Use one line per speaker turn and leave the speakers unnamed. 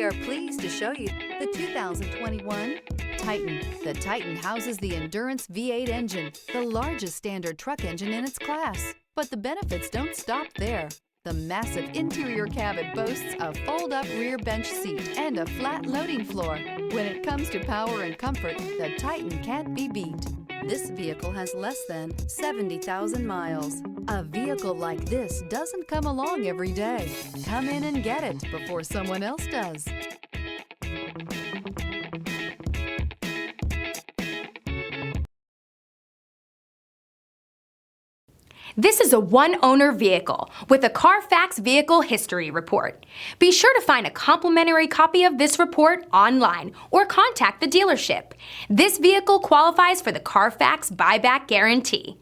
We are pleased to show you the 2021 Titan. The Titan houses the Endurance V8 engine, the largest standard truck engine in its class. But the benefits don't stop there. The massive interior cabin boasts a fold-up rear bench seat and a flat loading floor. When it comes to power and comfort, the Titan can't be beat. This vehicle has less than 70,000 miles. A vehicle like this doesn't come along every day. Come in and get it before someone else does.
This is a one-owner vehicle with a Carfax Vehicle History Report. Be sure to find a complimentary copy of this report online or contact the dealership. This vehicle qualifies for the Carfax Buyback Guarantee.